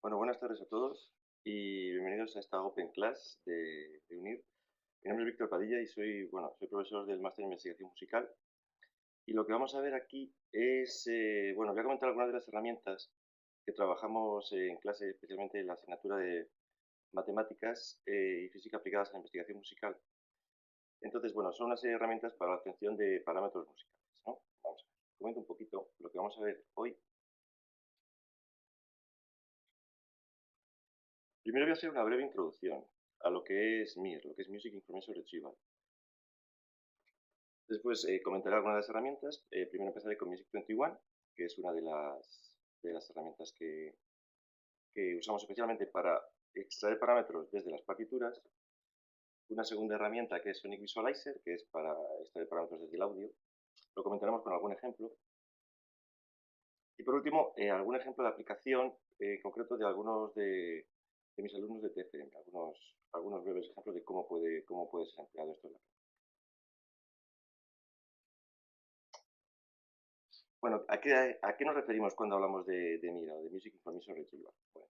Bueno, buenas tardes a todos y bienvenidos a esta Open Class de UNIR. Mi nombre es Víctor Padilla y soy profesor del Máster en Investigación Musical. Y lo que vamos a ver aquí es, voy a comentar algunas de las herramientas que trabajamos en clase, especialmente en la asignatura de Matemáticas y Física aplicadas a la investigación musical. Entonces, son una serie de herramientas para la obtención de parámetros musicales, ¿no? Vamos a ver, comento un poquito lo que vamos a ver hoy. Primero voy a hacer una breve introducción a lo que es MIR, lo que es Music Information Retrieval. Después comentaré algunas de las herramientas. Primero empezaré con Music 21, que es una de las herramientas que usamos especialmente para extraer parámetros desde las partituras. Una segunda herramienta que es Sonic Visualizer, que es para extraer parámetros desde el audio. Lo comentaremos con algún ejemplo. Y por último, algún ejemplo de aplicación concreto de algunos de mis alumnos de TFM, algunos breves ejemplos de cómo puede ser empleado esto en la. Bueno, ¿a qué nos referimos cuando hablamos de MIRA, de Music Information Retrieval? Bueno,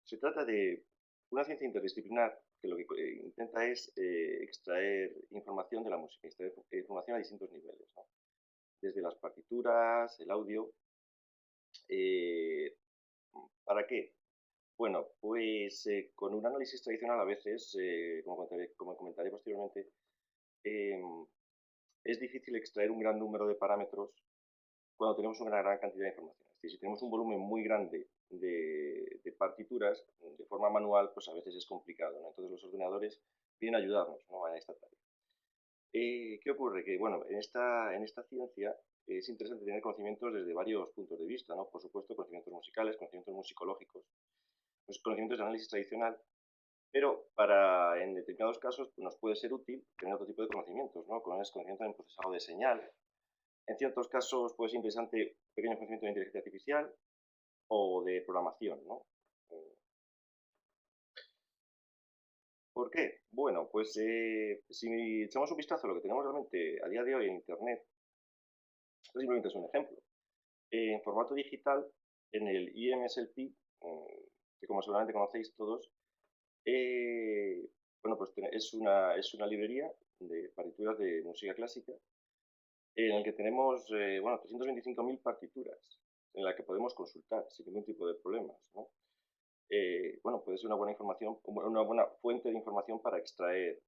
se trata de una ciencia interdisciplinar que lo que intenta es extraer información de la música, extraer información a distintos niveles, ¿no? Desde las partituras, el audio. eh, ¿Para qué? Bueno, pues con un análisis tradicional a veces, como comentaré posteriormente, em, es difícil extraer un gran número de parámetros cuando tenemos una gran cantidad de información. Es decir, si tenemos un volumen muy grande de partituras de forma manual, pues a veces es complicado, ¿no? Entonces los ordenadores vienen a ayudarnos, ¿no?, a esta tarea. ¿Qué ocurre? Que bueno, en esta ciencia es interesante tener conocimientos desde varios puntos de vista, ¿no? Por supuesto, conocimientos musicales, conocimientos musicológicos, pues, conocimientos de análisis tradicional, pero en determinados casos pues, nos puede ser útil tener otro tipo de conocimientos, ¿no? Con el conocimiento en procesado de señal. En ciertos casos puede ser interesante pequeño conocimiento de inteligencia artificial o de programación, ¿no? Eh, ¿Por qué? Bueno, pues si echamos un vistazo a lo que tenemos realmente a día de hoy en Internet, esto simplemente es un ejemplo. En formato digital, en el IMSLP, que como seguramente conocéis todos, pues es una librería de partituras de música clásica en el que tenemos 325.000 partituras en la que podemos consultar sin ningún tipo de problemas, ¿no? Puede ser una buena información, una buena fuente de información para extraer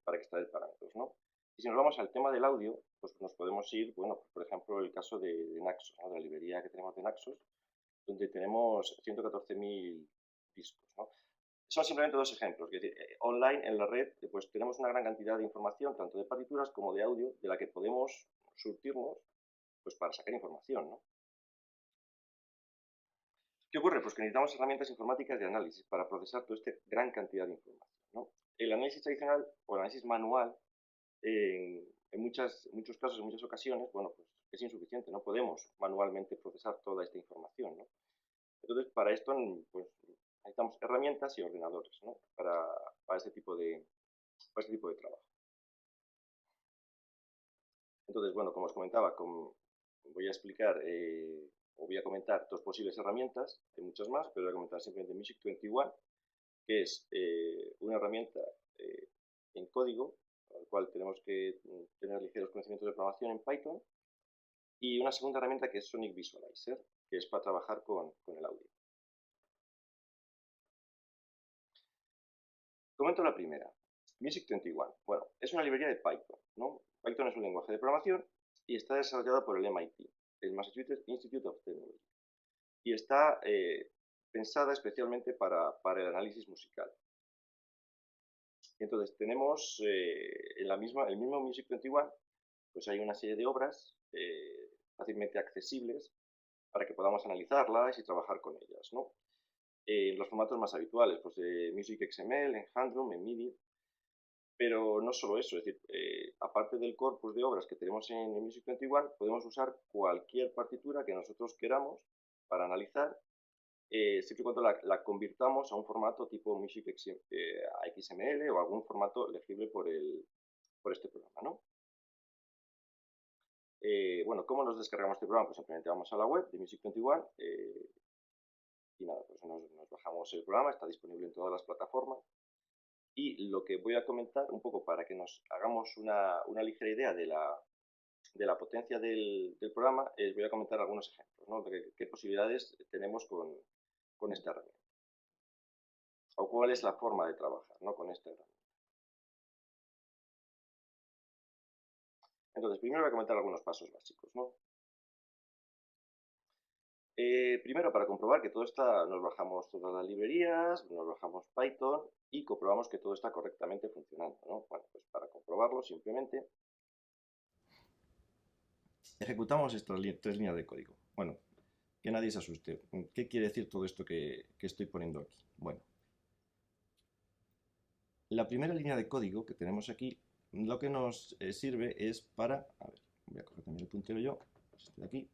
parámetros, ¿no? Y si nos vamos al tema del audio, pues nos podemos ir, pues, por ejemplo, el caso de Naxos, ¿no?, de la librería que tenemos de Naxos, donde tenemos 114.000 discos, ¿no? Son simplemente dos ejemplos. Es decir, online, en la red, pues tenemos una gran cantidad de información, tanto de partituras como de audio, de la que podemos surtirnos pues, para sacar información, ¿no? ¿Qué ocurre? Pues que necesitamos herramientas informáticas de análisis para procesar toda esta gran cantidad de información, ¿no? El análisis tradicional o el análisis manual, en muchos casos, en muchas ocasiones, pues es insuficiente. No podemos manualmente procesar toda esta información, ¿no? Entonces, para esto, pues, necesitamos herramientas y ordenadores, ¿no?, para este tipo de trabajo. Entonces, bueno, como os comentaba, voy a explicar o voy a comentar dos posibles herramientas, hay muchas más, pero voy a comentar simplemente Music 21, que es una herramienta eh, en código, para el cual tenemos que tener ligeros conocimientos de programación en Python, y una segunda herramienta que es Sonic Visualizer, que es para trabajar con el audio. Comento la primera, Music 21. Bueno, es una librería de Python, ¿no? Python es un lenguaje de programación y está desarrollado por el MIT, el Massachusetts Institute of Technology, y está pensada especialmente para el análisis musical. Entonces, tenemos el mismo Music 21, pues hay una serie de obras fácilmente accesibles para que podamos analizarlas y trabajar con ellas, ¿no? Los formatos más habituales, pues Music XML, en Handroom, en MIDI, pero no solo eso, es decir, aparte del corpus de obras que tenemos en Music 21, podemos usar cualquier partitura que nosotros queramos para analizar, siempre y cuando la convirtamos a un formato tipo Music XML o algún formato legible por este programa, ¿no? ¿Cómo nos descargamos este programa? Pues simplemente vamos a la web de Music 21, Y nada, pues nos bajamos el programa, está disponible en todas las plataformas. Y lo que voy a comentar, un poco para que nos hagamos una ligera idea de la potencia del programa, voy a comentar algunos ejemplos, ¿no? De qué posibilidades tenemos con esta herramienta. O cuál es la forma de trabajar, ¿no? Con esta herramienta. Entonces, primero voy a comentar algunos pasos básicos, ¿no? Primero, para comprobar que todo está, nos bajamos todas las librerías, nos bajamos Python y comprobamos que todo está correctamente funcionando, ¿no? Bueno, pues para comprobarlo simplemente ejecutamos estas tres líneas de código. Bueno, que nadie se asuste. ¿Qué quiere decir todo esto que estoy poniendo aquí? Bueno, la primera línea de código que tenemos aquí, lo que nos sirve es para... A ver, voy a coger también el puntero yo, este de aquí.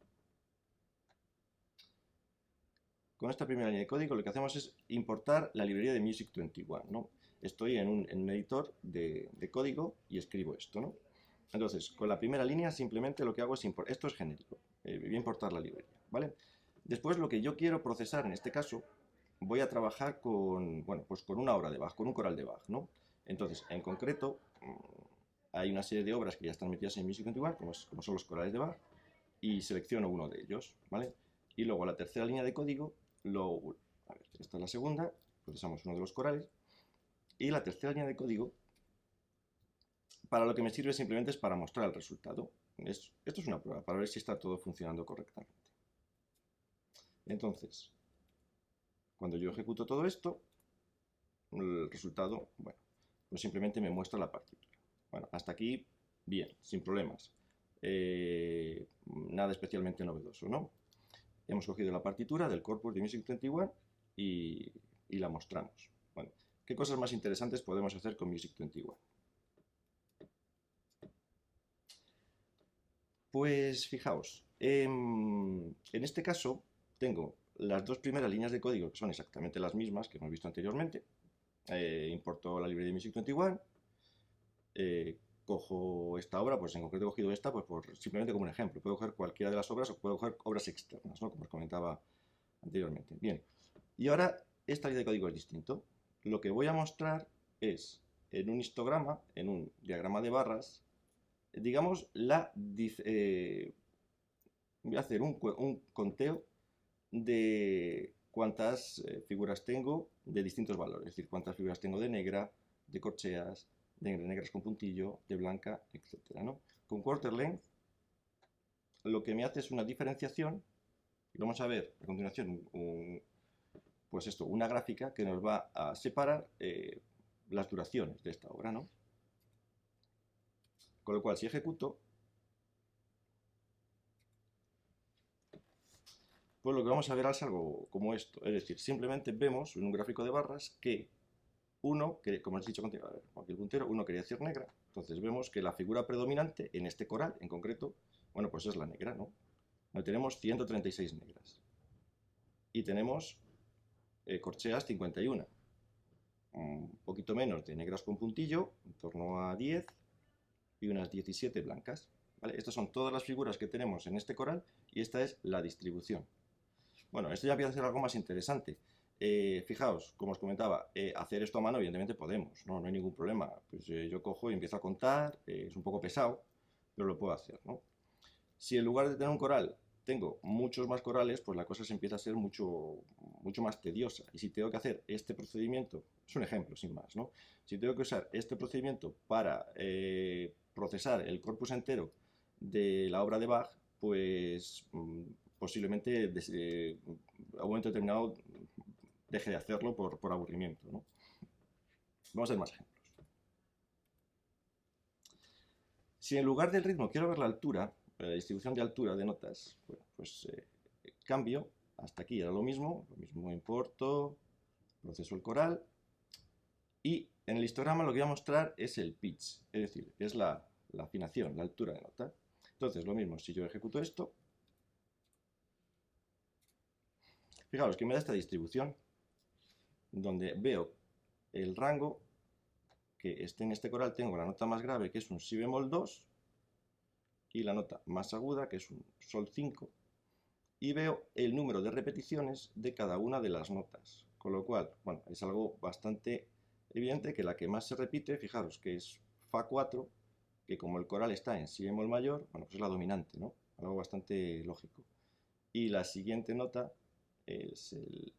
Con esta primera línea de código lo que hacemos es importar la librería de Music21, ¿no? Estoy en un editor de código y escribo esto, ¿no? Entonces, con la primera línea simplemente lo que hago es importar, esto es genérico, voy a importar la librería, ¿vale? Después lo que yo quiero procesar en este caso, voy a trabajar con, bueno, pues con una obra de Bach, con un coral de Bach, ¿no? Entonces, en concreto, hay una serie de obras que ya están metidas en Music21, como son los corales de Bach, y selecciono uno de ellos, ¿vale? Y luego la tercera línea de código, a ver, esta es la segunda, procesamos uno de los corales, y la tercera línea de código, para lo que me sirve simplemente es para mostrar el resultado. Esto es una prueba, para ver si está todo funcionando correctamente. Entonces, cuando yo ejecuto todo esto, el resultado, bueno, pues simplemente me muestra la partitura. Bueno, hasta aquí, bien, sin problemas. Nada especialmente novedoso, ¿no? Hemos cogido la partitura del corpus de Music21 y la mostramos. Bueno, ¿qué cosas más interesantes podemos hacer con Music21? Pues fijaos, en este caso tengo las dos primeras líneas de código que son exactamente las mismas que hemos visto anteriormente. Importo la librería de Music21, cojo esta obra, pues en concreto he cogido esta, pues simplemente como un ejemplo. Puedo coger cualquiera de las obras o puedo coger obras externas, ¿no? Como os comentaba anteriormente. Bien, y ahora esta línea de código es distinto. Lo que voy a mostrar es en un histograma, en un diagrama de barras, digamos, voy a hacer un conteo de cuántas figuras tengo de distintos valores, es decir, cuántas figuras tengo de negra, de corcheas, de negras con puntillo, de blanca, etc., ¿no? Con quarter length lo que me hace es una diferenciación, y vamos a ver a continuación pues esto, una gráfica que nos va a separar las duraciones de esta obra, ¿no? Con lo cual, si ejecuto, pues lo que vamos a ver es algo como esto. Es decir, simplemente vemos en un gráfico de barras que como os he dicho contigo, a ver, aquí el puntero, uno quería decir negra. Entonces vemos que la figura predominante en este coral, en concreto, bueno, pues es la negra, ¿no? Tenemos 136 negras. Y tenemos corcheas 51. Un poquito menos de negras con puntillo, en torno a 10, y unas 17 blancas. ¿Vale? Estas son todas las figuras que tenemos en este coral y esta es la distribución. Bueno, esto ya empieza a ser algo más interesante. Fijaos, como os comentaba, hacer esto a mano evidentemente podemos, no hay ningún problema. Pues yo cojo y empiezo a contar, es un poco pesado, pero lo puedo hacer, ¿no? Si en lugar de tener un coral tengo muchos más corales, pues la cosa se empieza a ser mucho más tediosa. Y si tengo que hacer este procedimiento, es un ejemplo sin más, ¿no? Si tengo que usar este procedimiento para procesar el corpus entero de la obra de Bach, pues posiblemente a un momento determinado deje de hacerlo por aburrimiento, ¿no? Vamos a ver más ejemplos. Si en lugar del ritmo quiero ver la altura, la distribución de altura de notas, bueno, pues cambio hasta aquí, era lo mismo importo, proceso el coral y en el histograma lo que voy a mostrar es el pitch, es decir, es la afinación, la altura de nota. Entonces, lo mismo, si yo ejecuto esto, fijaros que me da esta distribución donde veo el rango que esté en este coral, tengo la nota más grave que es un si bemol 2 y la nota más aguda que es un sol 5 y veo el número de repeticiones de cada una de las notas. Con lo cual, bueno, es algo bastante evidente que la que más se repite, fijaros que es Fa4, que como el coral está en Si bemol mayor, bueno, pues es la dominante, ¿no? Algo bastante lógico. Y la siguiente nota es el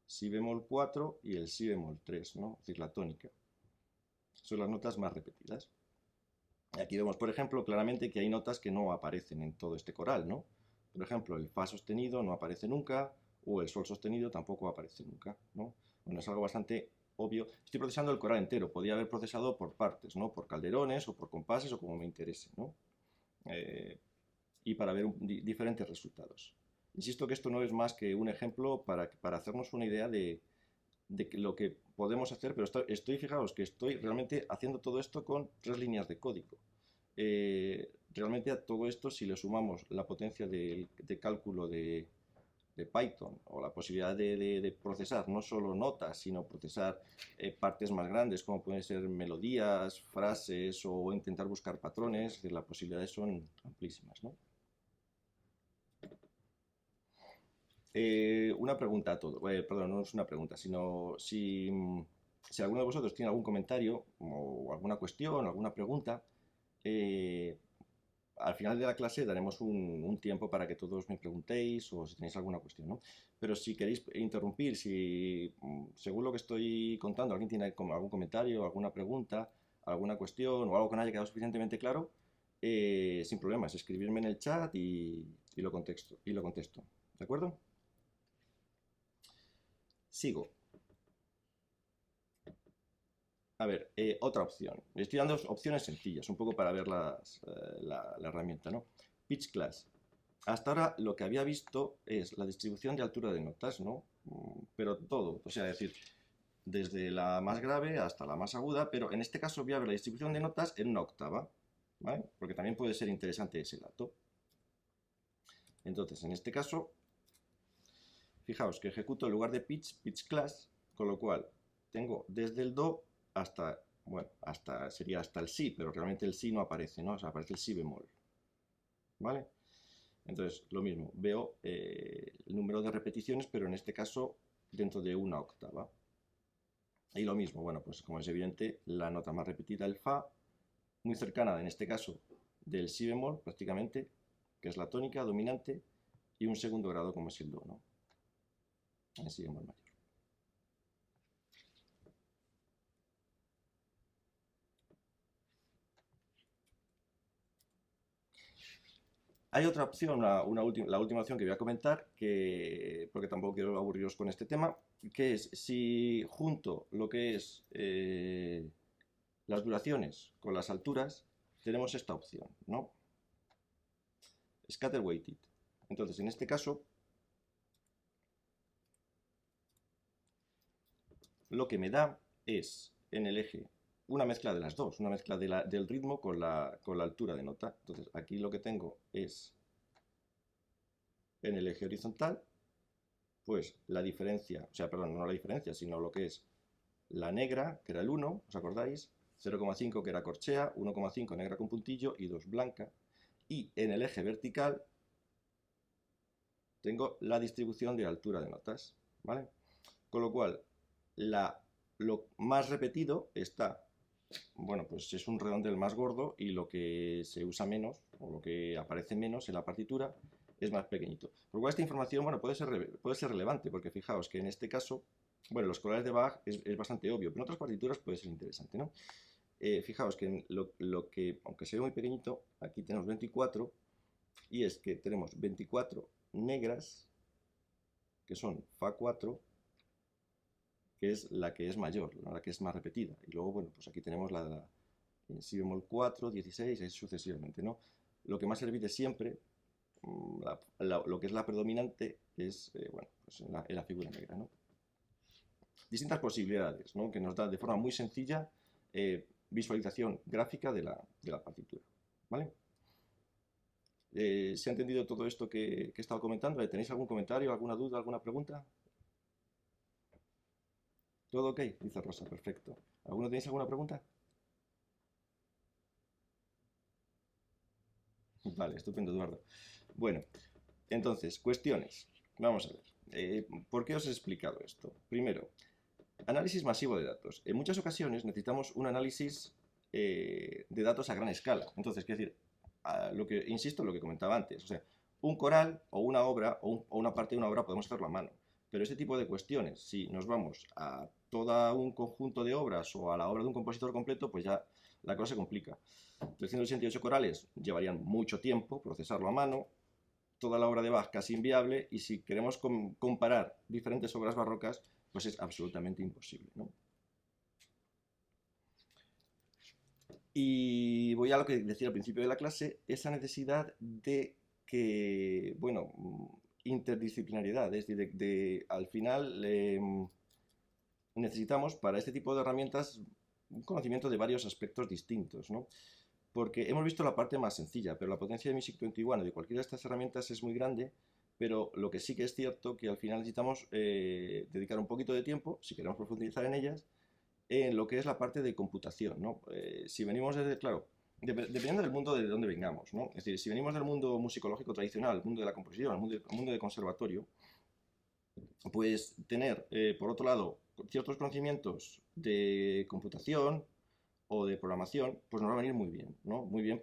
Si bemol 4 y el Si bemol 3, ¿no? Es decir, la tónica. Son las notas más repetidas. Aquí vemos, por ejemplo, claramente que hay notas que no aparecen en todo este coral, ¿no? Por ejemplo, el Fa sostenido no aparece nunca, o el Sol sostenido tampoco aparece nunca, ¿no? Bueno, es algo bastante obvio. Estoy procesando el coral entero, podría haber procesado por partes, ¿no? Por calderones o por compases o como me interese, ¿no? Y para ver diferentes resultados. Insisto que esto no es más que un ejemplo para hacernos una idea de lo que podemos hacer, pero fijaos que estoy realmente haciendo todo esto con 3 líneas de código. Realmente a todo esto, si le sumamos la potencia de cálculo de Python o la posibilidad de procesar no solo notas, sino procesar partes más grandes como pueden ser melodías, frases o intentar buscar patrones, es decir, las posibilidades son amplísimas, ¿no? Una pregunta a todo. Perdón, no es una pregunta, sino si alguno de vosotros tiene algún comentario o alguna cuestión, alguna pregunta, eh, al final de la clase daremos un tiempo para que todos me preguntéis o si tenéis alguna cuestión, ¿no? Pero si queréis interrumpir, si según lo que estoy contando, alguien tiene algún comentario, alguna pregunta, alguna cuestión o algo que no haya quedado suficientemente claro, sin problemas, escribirme en el chat y lo contesto, ¿de acuerdo? Sigo. A ver, otra opción. Le estoy dando opciones sencillas, un poco para ver la herramienta, ¿no? Pitch Class. Hasta ahora lo que había visto es la distribución de altura de notas, ¿no? Pero todo, o sea, es decir, desde la más grave hasta la más aguda, pero en este caso voy a ver la distribución de notas en una octava, ¿vale? Porque también puede ser interesante ese dato. Entonces, en este caso, fijaos que ejecuto en lugar de pitch class, con lo cual tengo desde el do hasta, bueno, sería hasta el si, pero realmente el si no aparece, ¿no? O sea, aparece el si bemol, ¿vale? Entonces, lo mismo, veo el número de repeticiones, pero en este caso dentro de una octava. Y lo mismo, bueno, pues como es evidente, la nota más repetida, el fa, muy cercana en este caso del si bemol prácticamente, que es la tónica dominante, y un segundo grado como es el do, ¿no? En si bemol mayor. Hay otra opción, la última opción que voy a comentar, porque tampoco quiero aburriros con este tema, que es si junto lo que es las duraciones con las alturas, tenemos esta opción, ¿no? Scatter weighted. Entonces, en este caso, lo que me da es en el eje una mezcla de las dos, una mezcla del ritmo con la altura de nota. Entonces, aquí lo que tengo es en el eje horizontal, pues la diferencia, o sea, perdón, no la diferencia, sino lo que es la negra, que era el 1, ¿os acordáis? 0,5 que era corchea, 1,5 negra con puntillo y 2 blanca. Y en el eje vertical tengo la distribución de altura de notas, ¿vale? Con lo cual, lo más repetido está, bueno, pues es un redondel más gordo y lo que se usa menos, o lo que aparece menos en la partitura, es más pequeñito. Por lo cual esta información, bueno, puede ser relevante, porque fijaos que en este caso, bueno, los colores de Bach es bastante obvio, pero en otras partituras puede ser interesante, ¿no? Fijaos que lo que, aunque se ve muy pequeñito, aquí tenemos 24, y es que tenemos 24 negras, que son Fa4, que es la que es mayor, la que es más repetida. Y luego, bueno, pues aquí tenemos la Si bemol 4, 16, y sucesivamente, ¿no? Lo que más se repite siempre, lo que es la predominante, es, bueno, pues en la figura negra, ¿no? Distintas posibilidades, ¿no? Que nos da de forma muy sencilla visualización gráfica de la partitura, ¿vale? ¿Se ha entendido todo esto que he estado comentando? ¿Tenéis algún comentario, alguna duda, alguna pregunta? ¿Todo ok? Dice Rosa, perfecto. ¿Alguno tenéis alguna pregunta? Vale, estupendo, Eduardo. Bueno, Entonces, cuestiones. Vamos a ver. ¿Por qué os he explicado esto? Primero, análisis masivo de datos. En muchas ocasiones necesitamos un análisis de datos a gran escala. Entonces, quiero decir, insisto en lo que comentaba antes. O sea, un coral o una obra o una parte de una obra podemos hacerlo a mano. Pero este tipo de cuestiones, si nos vamos a todo un conjunto de obras o a la obra de un compositor completo, pues ya la cosa se complica. 368 corales llevarían mucho tiempo procesarlo a mano, toda la obra de Bach casi inviable, y si queremos comparar diferentes obras barrocas, pues es absolutamente imposible, ¿no? Y voy a lo que decía al principio de la clase, esa necesidad de que, bueno, interdisciplinariedad, es decir, al final necesitamos para este tipo de herramientas un conocimiento de varios aspectos distintos, ¿no? Porque hemos visto la parte más sencilla, pero la potencia de Music 21 o de cualquiera de estas herramientas es muy grande, pero lo que sí que es cierto que al final necesitamos dedicar un poquito de tiempo, si queremos profundizar en ellas, en lo que es la parte de computación, ¿no? Si venimos desde, claro, dependiendo del mundo de donde vengamos, ¿no? Es decir, si venimos del mundo musicológico tradicional, el mundo de la composición, el mundo del conservatorio, pues tener, por otro lado, ciertos conocimientos de computación o de programación, pues nos va a venir muy bien, ¿no? Muy bien,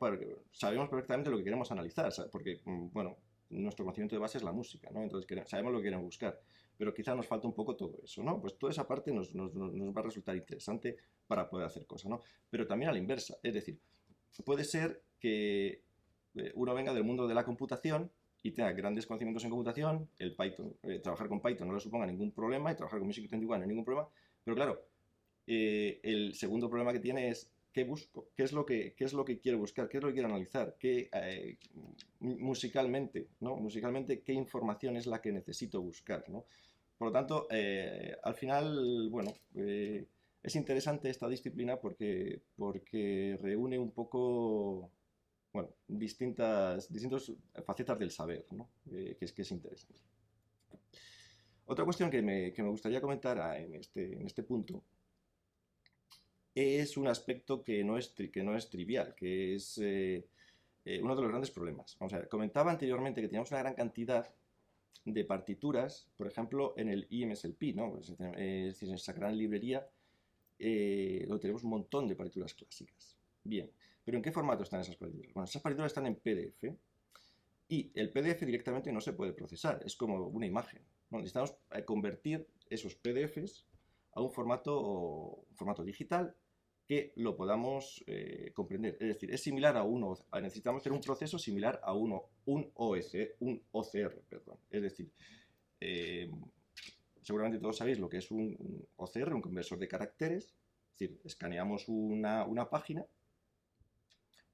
sabemos perfectamente lo que queremos analizar, porque, bueno, nuestro conocimiento de base es la música, ¿no? Entonces sabemos lo que queremos buscar, pero quizá nos falta un poco todo eso, ¿no? Pues toda esa parte nos va a resultar interesante para poder hacer cosas, ¿no? Pero también a la inversa, es decir, puede ser que uno venga del mundo de la computación y tenga grandes conocimientos en computación, el Python, trabajar con Python no le suponga ningún problema y trabajar con Music 21 no hay ningún problema, pero claro, el segundo problema que tiene es qué busco, qué es lo que quiero buscar, qué es lo que quiero analizar, musicalmente, ¿no? Musicalmente, qué información es la que necesito buscar, ¿no? Por lo tanto, al final, bueno, es interesante esta disciplina porque reúne un poco, bueno, distintas facetas del saber, ¿no? Que es interesante. Otra cuestión que me gustaría comentar en este punto es un aspecto que no es trivial, que es uno de los grandes problemas. Vamos a ver, comentaba anteriormente que teníamos una gran cantidad de partituras, por ejemplo, en el IMSLP, ¿no? Es decir, en esa gran librería donde tenemos un montón de partituras clásicas. Bien, pero ¿en qué formato están esas partituras? Bueno, esas partituras están en PDF y el PDF directamente no se puede procesar, es como una imagen, ¿no? Necesitamos convertir esos PDFs a un formato digital que lo podamos comprender. Es decir, es similar necesitamos hacer un proceso similar a un OCR, perdón. Es decir, eh, seguramente todos sabéis lo que es un OCR, un conversor de caracteres. Es decir, escaneamos una página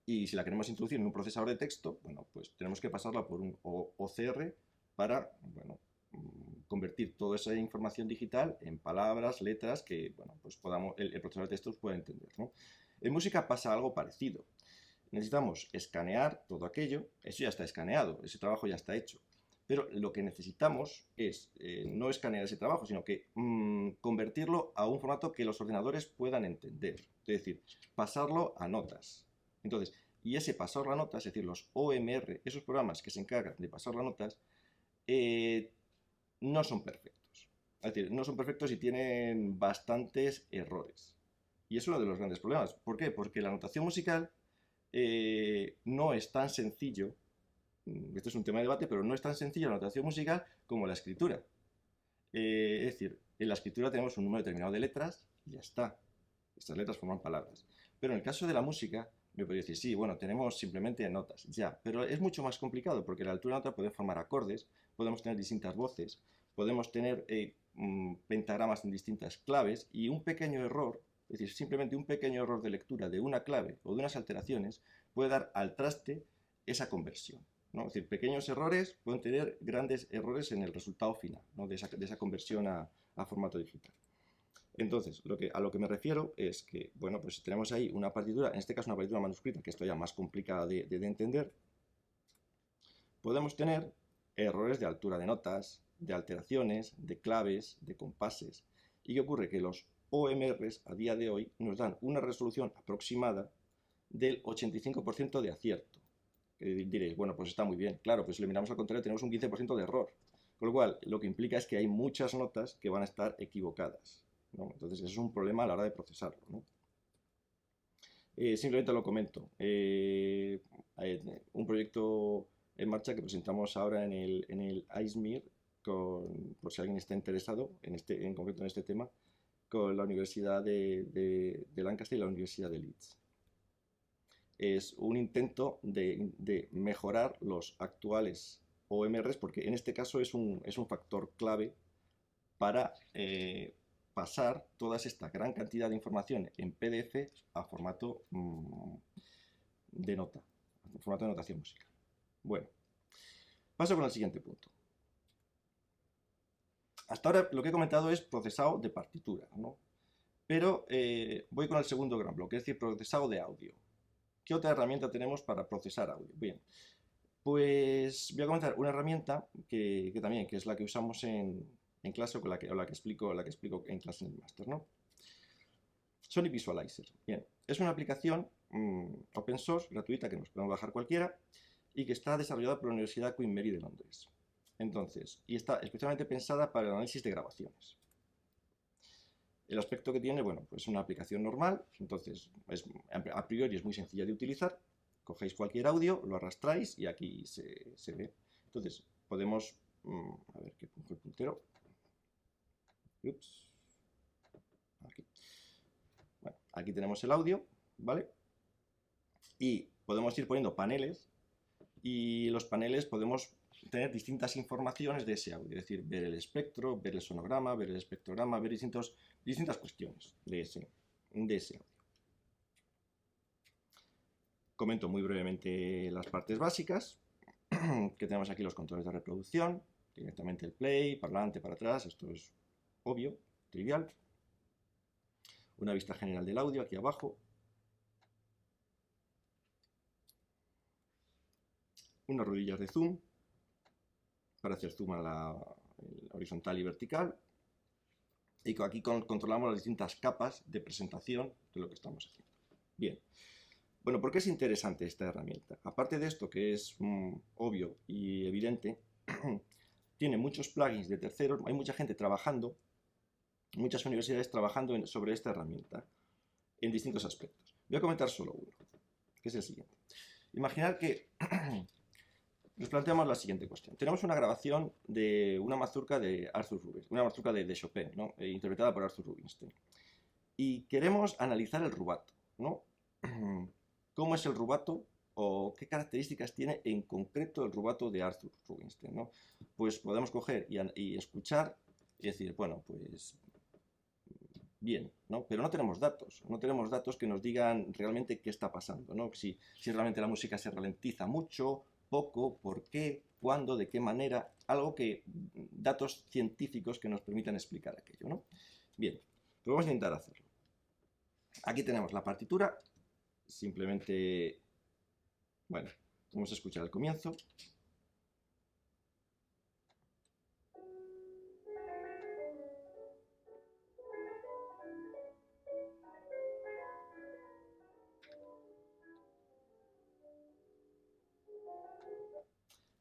y si la queremos introducir en un procesador de texto, bueno, pues tenemos que pasarla por un OCR para, bueno, convertir toda esa información digital en palabras, letras que, bueno, pues el procesador de textos pueda entender, ¿no? En música pasa algo parecido. Necesitamos escanear todo aquello, eso ya está escaneado, ese trabajo ya está hecho. Pero lo que necesitamos es no escanear ese trabajo, sino que convertirlo a un formato que los ordenadores puedan entender. Es decir, pasarlo a notas. Entonces, y ese pasar las notas, es decir, los OMR, esos programas que se encargan de pasar las notas, no son perfectos. Es decir, no son perfectos y tienen bastantes errores. Y es uno de los grandes problemas. ¿Por qué? Porque la notación musical no es tan sencillo, esto es un tema de debate, pero no es tan sencillo la notación musical como la escritura. Es decir, en la escritura tenemos un número determinado de letras y ya está. Estas letras forman palabras. Pero en el caso de la música, me podría decir, sí, bueno, tenemos simplemente notas, ya, pero es mucho más complicado porque a la altura de nota pueden formar acordes, podemos tener distintas voces, podemos tener pentagramas en distintas claves y un pequeño error, es decir, simplemente un pequeño error de lectura de una clave o de unas alteraciones puede dar al traste esa conversión, ¿no? Es decir, pequeños errores pueden tener grandes errores en el resultado final, ¿no? de esa conversión a formato digital. Entonces, a lo que me refiero es que, bueno, pues si tenemos ahí una partitura, en este caso una partitura manuscrita, que esto ya más complicada de entender, podemos tener errores de altura de notas, de alteraciones, de claves, de compases. ¿Y qué ocurre? Que los OMRs a día de hoy nos dan una resolución aproximada del 85% de acierto. Diréis, bueno, pues está muy bien. Claro, pues si le miramos al contrario tenemos un 15% de error. Con lo cual, lo que implica es que hay muchas notas que van a estar equivocadas, ¿no? Entonces, eso es un problema a la hora de procesarlo, ¿no? Simplemente lo comento. Hay un proyecto en marcha que presentamos ahora en el ISMIR, por si alguien está interesado en concreto en este tema, con la Universidad de Lancaster y la Universidad de Leeds. Es un intento de mejorar los actuales OMRs, porque en este caso es un factor clave para pasar toda esta gran cantidad de información en PDF a formato de nota, en formato de notación musical. Bueno, paso con el siguiente punto. Hasta ahora lo que he comentado es procesado de partitura, ¿no? Pero voy con el segundo gran bloque, es decir, procesado de audio. ¿Qué otra herramienta tenemos para procesar audio? Bien, pues voy a comentar una herramienta que también, que es la que usamos en clase o la que explico en clase en el máster, ¿no? Sonic Visualizer. Bien, es una aplicación open source, gratuita, que nos podemos bajar cualquiera y que está desarrollada por la Universidad Queen Mary de Londres. Entonces, y está especialmente pensada para el análisis de grabaciones. El aspecto que tiene, bueno, pues es una aplicación normal, entonces a priori es muy sencilla de utilizar. Cogéis cualquier audio, lo arrastráis y aquí se ve. Entonces, podemos, a ver que pongo el puntero. Ups. Aquí. Bueno, aquí tenemos el audio, ¿vale? Y podemos ir poniendo paneles y los paneles podemos tener distintas informaciones de ese audio, es decir, ver el espectro, ver el sonograma, ver el espectrograma, ver distintas cuestiones de ese audio. Comento muy brevemente las partes básicas, que tenemos aquí los controles de reproducción, directamente el play, para adelante, para atrás, esto es obvio, trivial. Una vista general del audio aquí abajo. Unas rodillas de zoom, para hacer zoom a la horizontal y vertical. Y aquí controlamos las distintas capas de presentación de lo que estamos haciendo. Bien. Bueno, ¿por qué es interesante esta herramienta? Aparte de esto, que es obvio y evidente, tiene muchos plugins de terceros, hay mucha gente trabajando, muchas universidades trabajando sobre esta herramienta en distintos aspectos. Voy a comentar solo uno, que es el siguiente. Imaginad que nos planteamos la siguiente cuestión. Tenemos una grabación de una mazurca de Arthur Rubinstein, una mazurca de Chopin, ¿no? Interpretada por Arthur Rubinstein. Y queremos analizar el rubato, ¿no? ¿Cómo es el rubato o qué características tiene en concreto el rubato de Arthur Rubinstein, ¿no? Pues podemos coger y escuchar y decir, bueno, pues bien, ¿no? Pero no tenemos datos que nos digan realmente qué está pasando, ¿no? Si realmente la música se ralentiza mucho, poco, por qué, cuándo, de qué manera, datos científicos que nos permitan explicar aquello, ¿no? Bien, pues vamos a intentar hacerlo. Aquí tenemos la partitura, simplemente, bueno, vamos a escuchar el comienzo.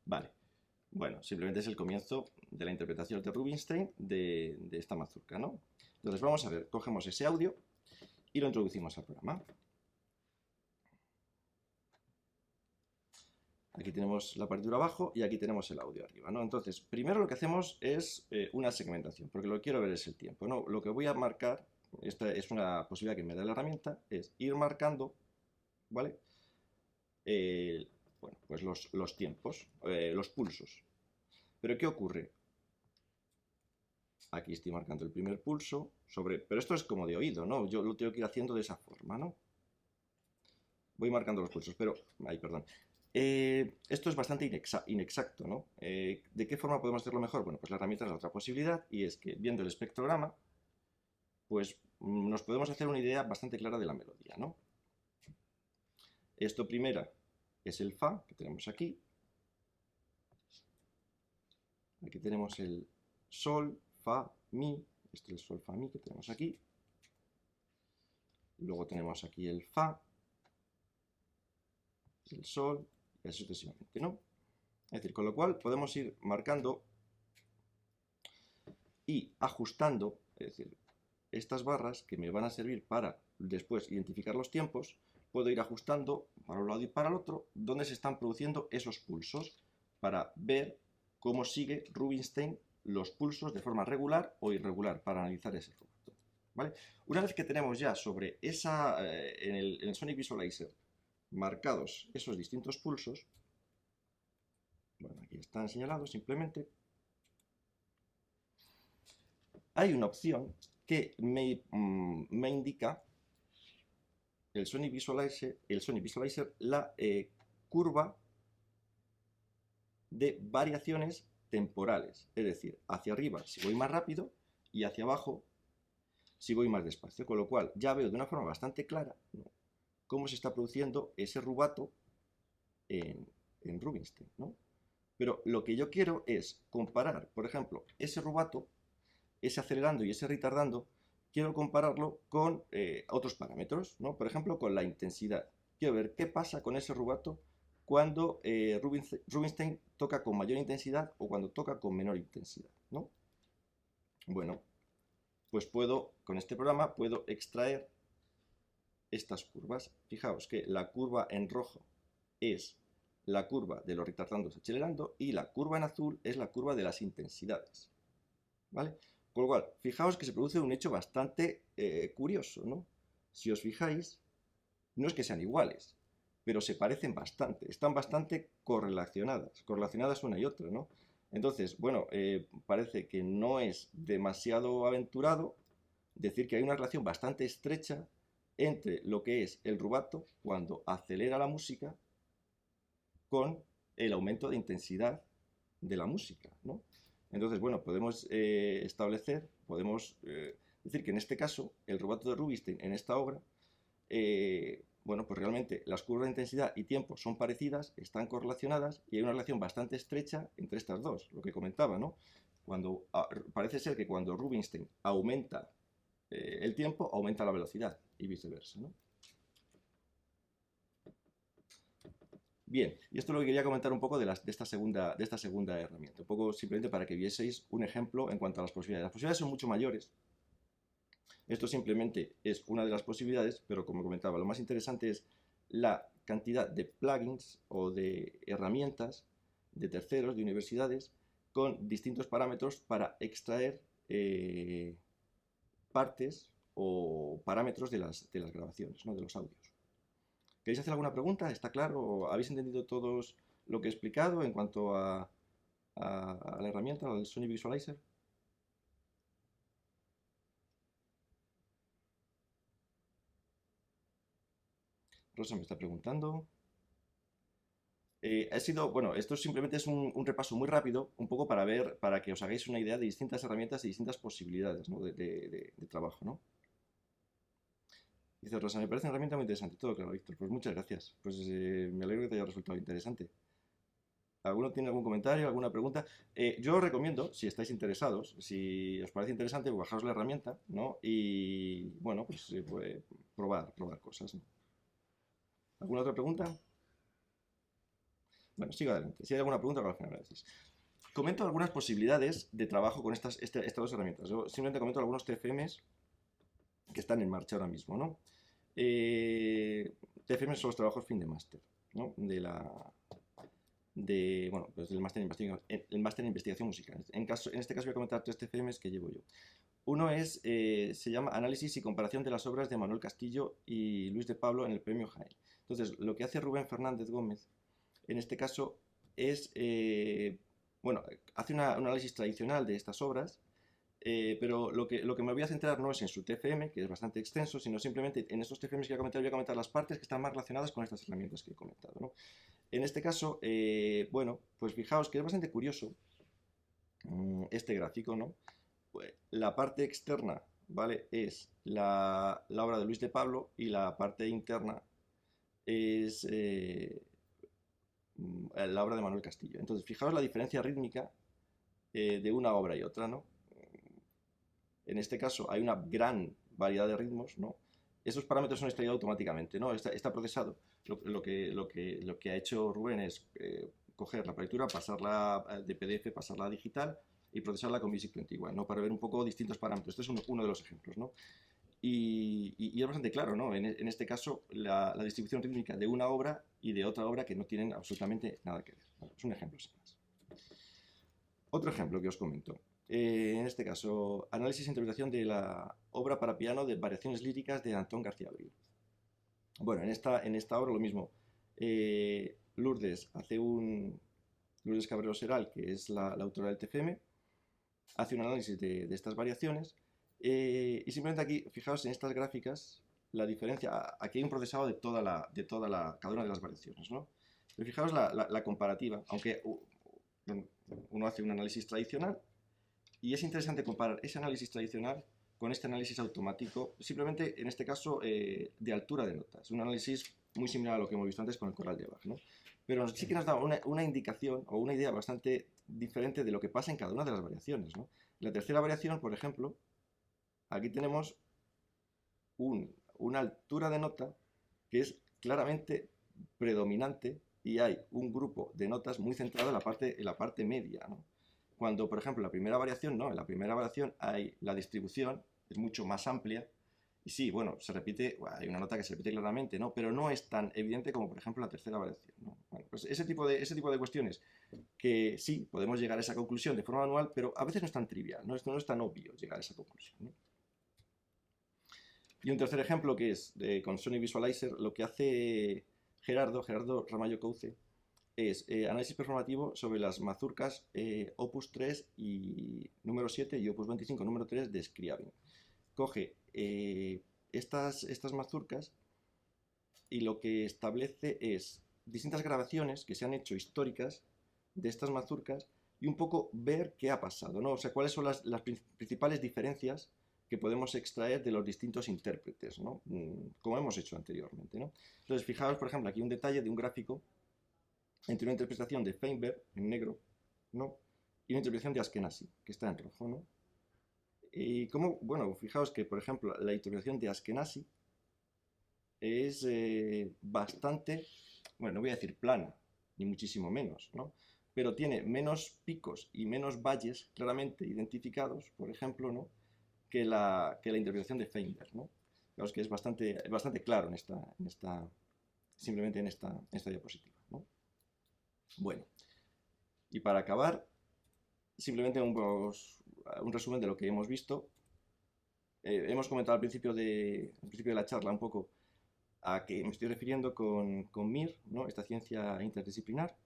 Vale, bueno, simplemente es el comienzo de la interpretación de Rubinstein de esta mazurca, ¿no? Entonces vamos a ver, cogemos ese audio y lo introducimos al programa. Aquí tenemos la partitura abajo y aquí tenemos el audio arriba, ¿no? Entonces, primero lo que hacemos es una segmentación, porque lo que quiero ver es el tiempo, ¿no? Lo que voy a marcar, esta es una posibilidad que me da la herramienta, es ir marcando, ¿vale? Bueno, pues los tiempos, los pulsos. Pero ¿qué ocurre? Aquí estoy marcando el primer pulso pero esto es como de oído, ¿no? Yo lo tengo que ir haciendo de esa forma, ¿no? Voy marcando los pulsos, pero, ay, perdón. Esto es bastante inexacto, ¿no? ¿De qué forma podemos hacerlo mejor? Bueno, pues la herramienta es otra posibilidad y es que viendo el espectrograma, pues nos podemos hacer una idea bastante clara de la melodía, ¿no? Esto primera es el Fa, que tenemos aquí. Aquí tenemos el Sol, Fa, Mi. Este es el Sol, Fa, Mi que tenemos aquí. Luego tenemos aquí el Fa, el Sol y así sucesivamente, ¿no? Es decir, con lo cual podemos ir marcando y ajustando, es decir, estas barras que me van a servir para después identificar los tiempos, puedo ir ajustando para un lado y para el otro dónde se están produciendo esos pulsos para ver cómo sigue Rubinstein los pulsos de forma regular o irregular para analizar ese rubato, ¿vale? Una vez que tenemos ya sobre esa, en el Sonic Visualizer marcados esos distintos pulsos, bueno, aquí están señalados simplemente, hay una opción que me indica el Sonic Visualizer la curva de variaciones temporales, es decir, hacia arriba si voy más rápido y hacia abajo si voy más despacio, con lo cual ya veo de una forma bastante clara, ¿no?, cómo se está produciendo ese rubato en Rubinstein, ¿no? Pero lo que yo quiero es comparar, por ejemplo, ese rubato, ese acelerando y ese retardando, quiero compararlo con otros parámetros, ¿no? Por ejemplo, con la intensidad. Quiero ver qué pasa con ese rubato cuando Rubinstein toca con mayor intensidad o cuando toca con menor intensidad, ¿no? Bueno, pues con este programa puedo extraer estas curvas. Fijaos que la curva en rojo es la curva de los retardandos acelerando y la curva en azul es la curva de las intensidades, ¿vale? Con lo cual, fijaos que se produce un hecho bastante curioso, ¿no? Si os fijáis, no es que sean iguales, pero se parecen bastante, están bastante correlacionadas una y otra, ¿no? Entonces, bueno, parece que no es demasiado aventurado decir que hay una relación bastante estrecha entre lo que es el rubato cuando acelera la música con el aumento de intensidad de la música, ¿no? Entonces, bueno, podemos podemos decir que en este caso, el rubato de Rubinstein en esta obra, bueno, pues realmente las curvas de intensidad y tiempo son parecidas, están correlacionadas y hay una relación bastante estrecha entre estas dos, lo que comentaba, ¿no? Parece ser que cuando Rubinstein aumenta el tiempo, aumenta la velocidad y viceversa, ¿no? Bien, y esto es lo que quería comentar un poco de esta segunda herramienta, un poco simplemente para que vieseis un ejemplo en cuanto a las posibilidades. Las posibilidades son mucho mayores. Esto simplemente es una de las posibilidades, pero como comentaba, lo más interesante es la cantidad de plugins o de herramientas de terceros, de universidades, con distintos parámetros para extraer partes o parámetros de las grabaciones, ¿no?, de los audios. ¿Queréis hacer alguna pregunta? ¿Está claro? ¿Habéis entendido todos lo que he explicado en cuanto a la herramienta, al Sonic Visualizer? Rosa me está preguntando. Bueno, esto simplemente es un repaso muy rápido, un poco para que os hagáis una idea de distintas herramientas y distintas posibilidades, ¿no?, de trabajo, ¿no? Dice Rosa, me parece una herramienta muy interesante. Todo claro, Víctor. Pues muchas gracias. Pues me alegro que te haya resultado interesante. ¿Alguno tiene algún comentario, alguna pregunta? Yo os recomiendo, si estáis interesados, si os parece interesante, bajaros la herramienta, ¿no? Y bueno, pues probar cosas, ¿no? ¿Alguna otra pregunta? Bueno, sigo adelante. Si hay alguna pregunta, al final me la decís. Comento algunas posibilidades de trabajo con estas dos herramientas. Yo simplemente comento algunos TFMs que están en marcha ahora mismo, ¿no? TFMs son los trabajos fin de máster, ¿no? Bueno, pues del máster en investigación musical. En este caso voy a comentar tres TFMs que llevo yo. Uno se llama Análisis y comparación de las obras de Manuel Castillo y Luis de Pablo en el premio Jaén. Entonces, lo que hace Rubén Fernández Gómez, en este caso, es, bueno, hace un análisis tradicional de estas obras, pero lo que me voy a centrar no es en su TFM, que es bastante extenso, sino simplemente en estos TFMs que voy a comentar las partes que están más relacionadas con estas herramientas que he comentado, ¿no? En este caso, bueno, pues fijaos que es bastante curioso este gráfico, ¿no? Pues la parte externa, ¿vale?, es la obra de Luis de Pablo y la parte interna es la obra de Manuel Castillo. Entonces, fijaos la diferencia rítmica de una obra y otra, ¿no? En este caso hay una gran variedad de ritmos, ¿no? esos parámetros son extraídos automáticamente, ¿no? Está procesado. Lo que ha hecho Rubén es coger la partitura, pasarla de PDF, pasarla a digital y procesarla con Music 21, ¿no? Para ver un poco distintos parámetros. Este es uno de los ejemplos, ¿no? Y es bastante claro, ¿no? En este caso, la distribución rítmica de una obra y de otra obra que no tienen absolutamente nada que ver. Bueno, es un ejemplo sin más. Otro ejemplo que os comento. En este caso, análisis e interpretación de la obra para piano de variaciones líricas de Antón García Abril. Bueno, en esta obra lo mismo. Lourdes hace Lourdes Cabrero Seral, que es la autora del TFM, hace un análisis de estas variaciones y simplemente aquí, fijaos en estas gráficas, la diferencia, aquí hay un procesado cada una de las variaciones, ¿no? Pero fijaos la comparativa, aunque uno hace un análisis tradicional y es interesante comparar ese análisis tradicional con este análisis automático, simplemente en este caso de altura de notas, un análisis muy similar a lo que hemos visto antes con el coral de Bach, ¿no? Pero sí que nos da una indicación o una idea bastante diferente de lo que pasa en cada una de las variaciones, ¿no? La tercera variación, por ejemplo, aquí tenemos una altura de nota que es claramente predominante y hay un grupo de notas muy centrado en la parte media, ¿no? Cuando, por ejemplo, la primera variación, no, en la primera variación hay la distribución, es mucho más amplia, y sí, bueno, se repite, bueno, hay una nota que se repite claramente, ¿no? Pero no es tan evidente como, por ejemplo, la tercera variación, ¿no? Bueno, pues ese tipo de cuestiones que sí, podemos llegar a esa conclusión de forma manual, pero a veces no es tan trivial, no es tan obvio llegar a esa conclusión, ¿no? Y un tercer ejemplo que es con Sony Visualizer, lo que hace Gerardo Ramallo Couce, es análisis performativo sobre las mazurcas Opus 3 y número 7 y Opus 25 número 3 de Scriabin. Coge estas mazurcas y lo que establece es distintas grabaciones que se han hecho históricas de estas mazurcas y un poco ver qué ha pasado, ¿no? O sea, cuáles son las principales diferencias que podemos extraer de los distintos intérpretes, ¿no? Como hemos hecho anteriormente, ¿no? Entonces, fijaos, por ejemplo, aquí un detalle de un gráfico entre una interpretación de Feinberg, en negro, ¿no? Y una interpretación de Askenazi, que está en rojo, ¿no? Y como, bueno, fijaos que, por ejemplo, la interpretación de Askenazi es bastante, bueno, no voy a decir plana, ni muchísimo menos, ¿no? Pero tiene menos picos y menos valles claramente identificados, por ejemplo, ¿no? Que la interpretación de Feinberg, ¿no? Fijaos que es bastante claro simplemente en esta diapositiva, ¿no? Bueno, y para acabar, simplemente un resumen de lo que hemos visto. Hemos comentado al principio de la charla un poco a qué me estoy refiriendo con MIR, ¿no? Esta ciencia interdisciplinar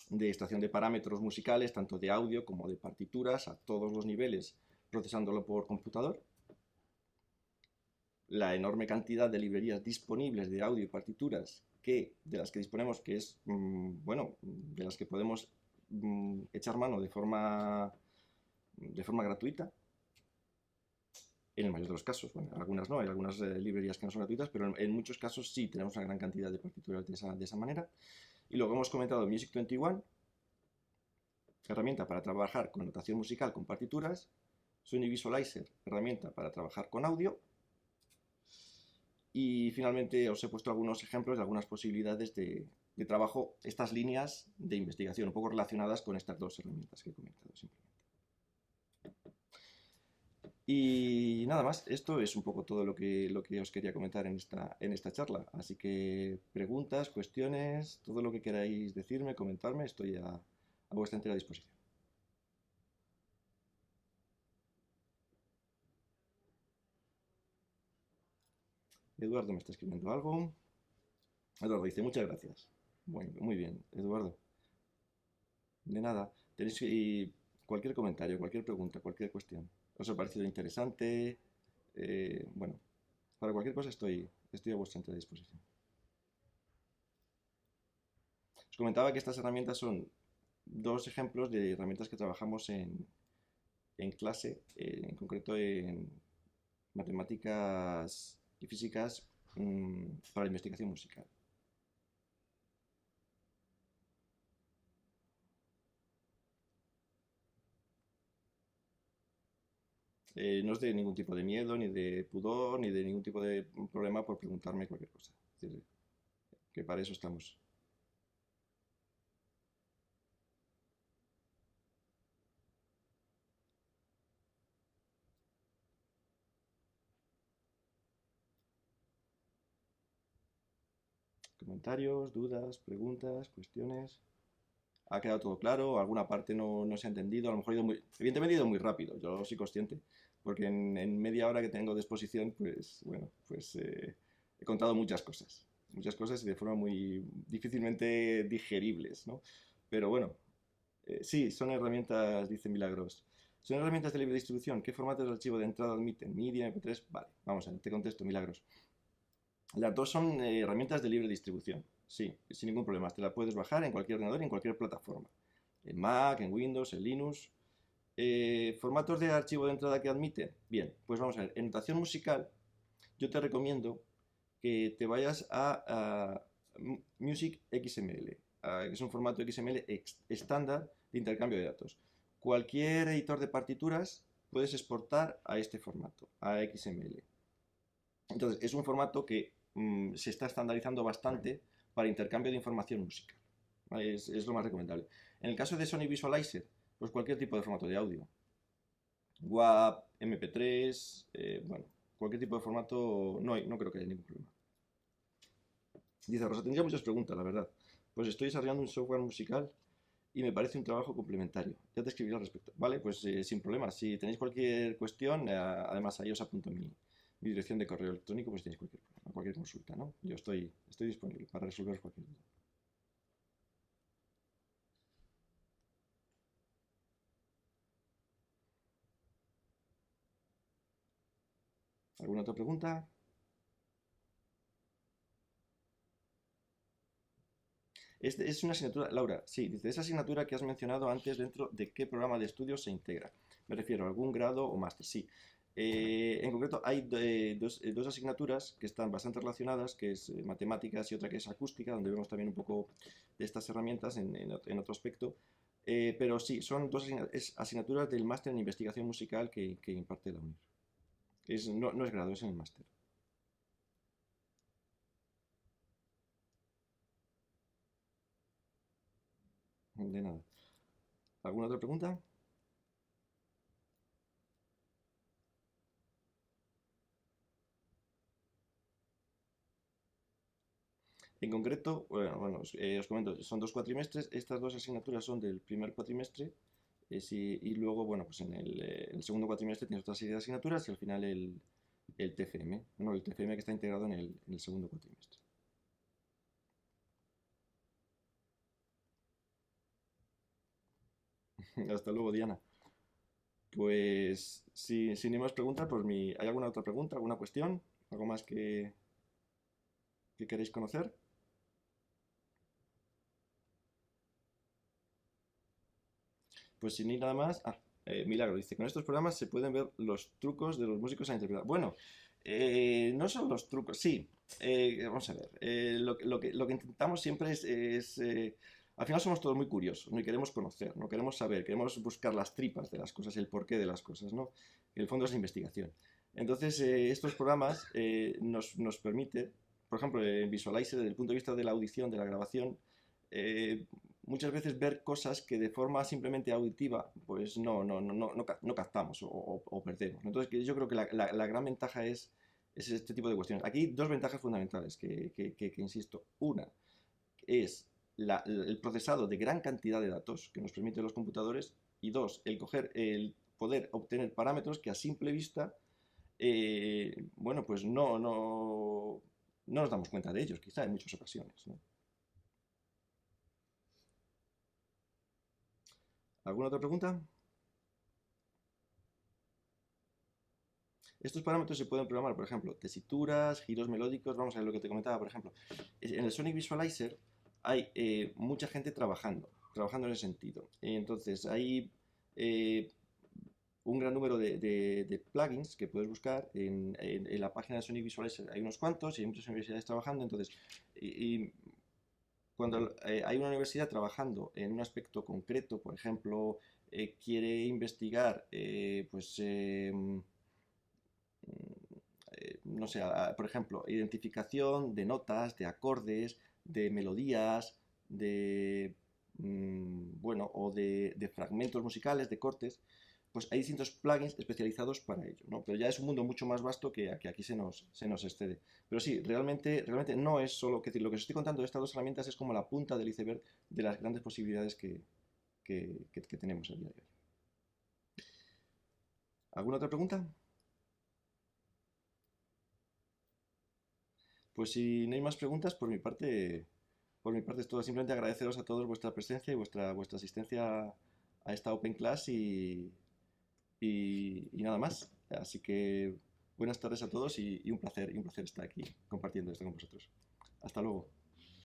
de extracción de parámetros musicales, tanto de audio como de partituras, a todos los niveles, procesándolo por computador. La enorme cantidad de librerías disponibles de audio y partituras de las que disponemos, que es, bueno, de las que podemos echar mano de forma gratuita, en el mayor de los casos. Bueno, algunas no, hay algunas librerías que no son gratuitas, pero en muchos casos sí tenemos una gran cantidad de partituras de esa manera. Y luego hemos comentado Music 21, herramienta para trabajar con notación musical con partituras, Sony Visualizer, herramienta para trabajar con audio, y finalmente os he puesto algunos ejemplos de algunas posibilidades de trabajo, estas líneas de investigación, un poco relacionadas con estas dos herramientas que he comentado simplemente. Y nada más, esto es un poco todo lo que os quería comentar en esta charla. Así que preguntas, cuestiones, todo lo que queráis decirme, comentarme, estoy a vuestra entera disposición. Eduardo me está escribiendo algo. Eduardo dice, muchas gracias. Muy bien, Eduardo. De nada. Tenéis cualquier comentario, cualquier pregunta, cualquier cuestión. ¿Os ha parecido interesante? Bueno, para cualquier cosa estoy a vuestra entera disposición. Os comentaba que estas herramientas son dos ejemplos de herramientas que trabajamos en clase, en concreto en matemáticas y físicas para la investigación musical. No os dé ningún tipo de miedo, ni de pudor, ni de ningún tipo de problema por preguntarme cualquier cosa. Es decir, que para eso estamos. Comentarios, dudas, preguntas, cuestiones. ¿Ha quedado todo claro? ¿Alguna parte no se ha entendido? A lo mejor he ido muy... Evidentemente he ido muy rápido, yo soy consciente, porque en media hora que tengo de exposición, pues bueno, pues he contado muchas cosas y de forma muy difícilmente digeribles, ¿no? Pero bueno, sí, son herramientas, dice Milagros. ¿Son herramientas de libre distribución? ¿Qué formatos de archivo de entrada admiten? MIDI, MP3. Vale, vamos a ver, te contesto, Milagros. Las dos son herramientas de libre distribución. Sí, sin ningún problema. Te la puedes bajar en cualquier ordenador y en cualquier plataforma. En Mac, en Windows, en Linux. ¿Formatos de archivo de entrada que admiten? Bien, pues vamos a ver. En notación musical, yo te recomiendo que te vayas a Music XML, que es un formato XML estándar de intercambio de datos. Cualquier editor de partituras puedes exportar a este formato, a XML. Entonces, es un formato que se está estandarizando bastante para intercambio de información musical. ¿Vale? Es lo más recomendable. En el caso de Sony Visualizer, pues cualquier tipo de formato de audio. WAV, MP3, bueno, cualquier tipo de formato, no creo que haya ningún problema. Dice Rosa, tendría muchas preguntas, la verdad. Pues estoy desarrollando un software musical y me parece un trabajo complementario. Ya te escribiré al respecto. Vale, pues sin problema. Si tenéis cualquier cuestión, además ahí os apunto mi dirección de correo electrónico, pues si tenéis cualquier consulta, ¿no? Yo estoy disponible para resolver cualquier duda. ¿Alguna otra pregunta? Es una asignatura, Laura, sí, dice, esa asignatura que has mencionado antes, ¿dentro de qué programa de estudio se integra? Me refiero a algún grado o máster, sí. En concreto, hay dos asignaturas que están bastante relacionadas, que es matemáticas y otra que es acústica, donde vemos también un poco de estas herramientas en otro aspecto. Pero sí, son dos asignaturas del máster en investigación musical que imparte la UNIR. No es grado, es en el máster. De nada. ¿Alguna otra pregunta? En concreto, bueno, os comento, son 2 cuatrimestres. Estas dos asignaturas son del primer cuatrimestre. Y luego, bueno, pues en el segundo cuatrimestre tienes otra serie de asignaturas y al final el TFM. Bueno, el TFM que está integrado en el segundo cuatrimestre. Hasta luego, Diana. Pues, si, sin más preguntas, pues ¿hay alguna otra pregunta, alguna cuestión? ¿Algo más que queréis conocer? Pues sin ir nada más. Milagro dice: con estos programas se pueden ver los trucos de los músicos a interpretar. Bueno, no son los trucos, sí. Vamos a ver. Lo que intentamos siempre al final somos todos muy curiosos, ¿no? Y queremos conocer, ¿no? Queremos saber, queremos buscar las tripas de las cosas, el porqué de las cosas, ¿no? En el fondo es la investigación. Entonces, estos programas nos permiten, por ejemplo, en Visualizer, desde el punto de vista de la audición, de la grabación, eh, muchas veces ver cosas que de forma simplemente auditiva pues no captamos o perdemos. Entonces yo creo que la gran ventaja es este tipo de cuestiones. Aquí dos ventajas fundamentales que insisto. Una es el procesado de gran cantidad de datos que nos permiten los computadores y dos, el poder obtener parámetros que a simple vista, bueno, pues no nos damos cuenta de ellos, quizá en muchas ocasiones, ¿no? ¿Alguna otra pregunta? Estos parámetros se pueden programar, por ejemplo, tesituras, giros melódicos. Vamos a ver lo que te comentaba, por ejemplo. En el Sonic Visualizer hay mucha gente trabajando en ese sentido. Entonces, hay eh, un gran número de plugins que puedes buscar en la página de Sonic Visualizer. Hay unos cuantos y hay muchas universidades trabajando. Entonces, y cuando hay una universidad trabajando en un aspecto concreto, por ejemplo, quiere investigar, pues, no sé, por ejemplo, identificación de notas, de acordes, de melodías, de, bueno, o de fragmentos musicales, de cortes, pues hay distintos plugins especializados para ello, ¿no? Pero ya es un mundo mucho más vasto que aquí se nos excede. Pero sí, realmente no es solo, que decir, lo que os estoy contando de estas dos herramientas es como la punta del iceberg de las grandes posibilidades que tenemos a día de hoy. ¿Alguna otra pregunta? Pues si no hay más preguntas, por mi parte es todo. Simplemente agradeceros a todos vuestra presencia y vuestra asistencia a esta Open Class y nada más. Así que buenas tardes a todos y un placer estar aquí compartiendo esto con vosotros. Hasta luego.